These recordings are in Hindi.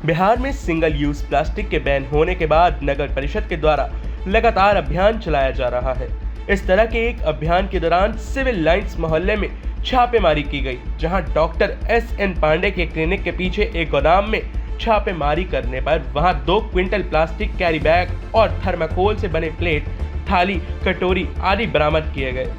बिहार में सिंगल यूज प्लास्टिक के बैन होने के बाद नगर परिषद के द्वारा लगातार अभियान चलाया जा रहा है। इस तरह के एक अभियान के दौरान सिविल लाइंस मोहल्ले में छापेमारी की गई, जहां डॉक्टर एस.एन. पांडे के क्लिनिक के पीछे एक गोदाम में छापेमारी करने पर वहां 2 क्विंटल प्लास्टिक कैरी बैग और थर्माकोल से बने प्लेट, थाली, कटोरी आदि बरामद किए गए।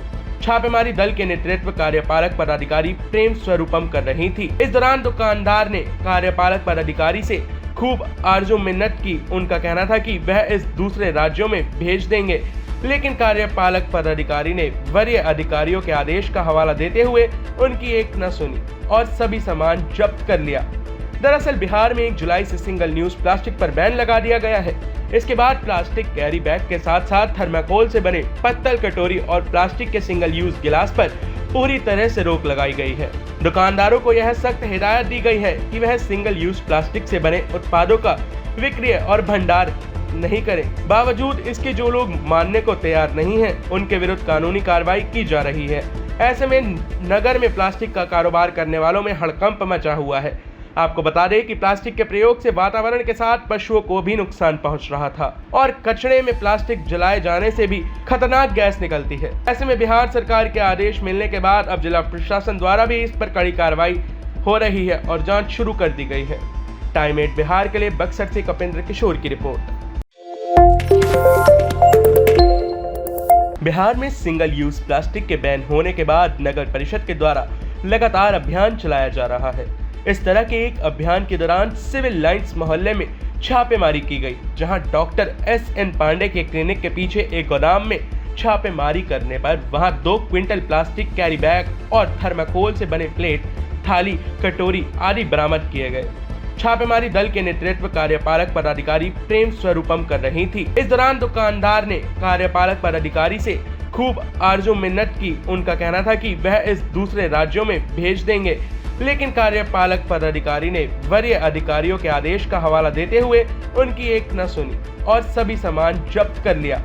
छापेमारी दल के नेतृत्व कार्यपालक पदाधिकारी प्रेम स्वरूपम कर रही थी। इस दौरान दुकानदार ने कार्यपालक पदाधिकारी से खूब आरजू मिन्नत की। उनका कहना था कि वह इस दूसरे राज्यों में भेज देंगे, लेकिन कार्यपालक पदाधिकारी ने वरीय अधिकारियों के आदेश का हवाला देते हुए उनकी एक न सुनी और सभी सामान जब्त कर लिया। दरअसल बिहार में 1 जुलाई से सिंगल यूज प्लास्टिक पर बैन लगा दिया गया है। इसके बाद प्लास्टिक कैरी बैग के साथ साथ थर्माकोल से बने पत्तल, कटोरी और प्लास्टिक के सिंगल यूज गिलास पर पूरी तरह से रोक लगाई गई है। दुकानदारों को यह सख्त हिदायत दी गई है कि वह सिंगल यूज प्लास्टिक से बने उत्पादों का विक्रय और भंडार नहीं करें। बावजूद इसके जो लोग मानने को तैयार नहीं हैं, उनके विरुद्ध कानूनी कार्रवाई की जा रही है। ऐसे में नगर में प्लास्टिक का कारोबार करने वालों में हड़कंप मचा हुआ है। आपको बता दें कि प्लास्टिक के प्रयोग से वातावरण के साथ पशुओं को भी नुकसान पहुंच रहा था और कचरे में प्लास्टिक जलाए जाने से भी खतरनाक गैस निकलती है। ऐसे में बिहार सरकार के आदेश मिलने के बाद अब जिला प्रशासन द्वारा भी इस पर कड़ी कार्रवाई हो रही है और जांच शुरू कर दी गई है। टाइम 8 बिहार के लिए बक्सर से कपिंद्र किशोर की रिपोर्ट। बिहार में सिंगल यूज प्लास्टिक के बैन होने के बाद नगर परिषद के द्वारा लगातार अभियान चलाया जा रहा है। इस तरह के एक अभियान के दौरान सिविल लाइंस मोहल्ले में छापेमारी की गई, जहां डॉक्टर एस.एन. पांडे के क्लिनिक के पीछे एक गोदाम में छापेमारी करने पर वहां 2 क्विंटल प्लास्टिक कैरी बैग और थर्माकोल से बने प्लेट, थाली, कटोरी आदि बरामद किए गए। छापेमारी दल के नेतृत्व कार्यपालक पदाधिकारी प्रेम स्वरूपम कर रही थी। इस दौरान दुकानदार ने कार्यपालक पदाधिकारी से खूब आरजू मिन्नत की। उनका कहना था कि वह इस दूसरे राज्यों में भेज देंगे, लेकिन कार्यपालक पदाधिकारी ने वरीय अधिकारियों के आदेश का हवाला देते हुए उनकी एक न सुनी और सभी सामान जब्त कर लिया।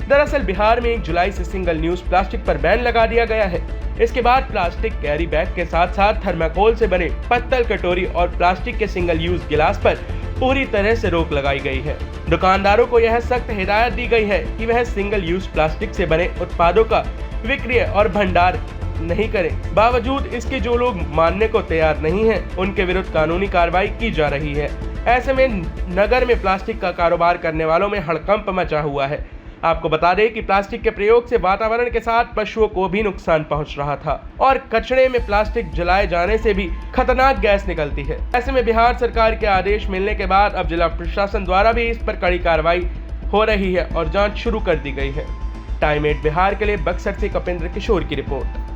दरअसल बिहार में 1 जुलाई से सिंगल यूज प्लास्टिक पर बैन लगा दिया गया है। इसके बाद प्लास्टिक कैरी बैग के साथ साथ थर्माकोल से बने पत्तल, कटोरी और प्लास्टिक के सिंगल यूज गिलास पर पूरी तरह से रोक लगाई गई है। दुकानदारों को यह सख्त हिदायत दी गई है कि वह सिंगल यूज प्लास्टिक से बने उत्पादों का विक्रय और भंडार नहीं करें। बावजूद इसके जो लोग मानने को तैयार नहीं हैं, उनके विरुद्ध कानूनी कार्रवाई की जा रही है। ऐसे में नगर में प्लास्टिक का कारोबार करने वालों में हड़कंप मचा हुआ है। आपको बता दें कि प्लास्टिक के प्रयोग से वातावरण के साथ पशुओं को भी नुकसान पहुंच रहा था और कचरे में प्लास्टिक जलाए जाने से भी खतरनाक गैस निकलती है। ऐसे में बिहार सरकार के आदेश मिलने के बाद अब जिला प्रशासन द्वारा भी इस पर कड़ी कार्रवाई हो रही है और जांच शुरू कर दी गई है। टाइम 8 बिहार के लिए बक्सर से कपिंद्र किशोर की रिपोर्ट।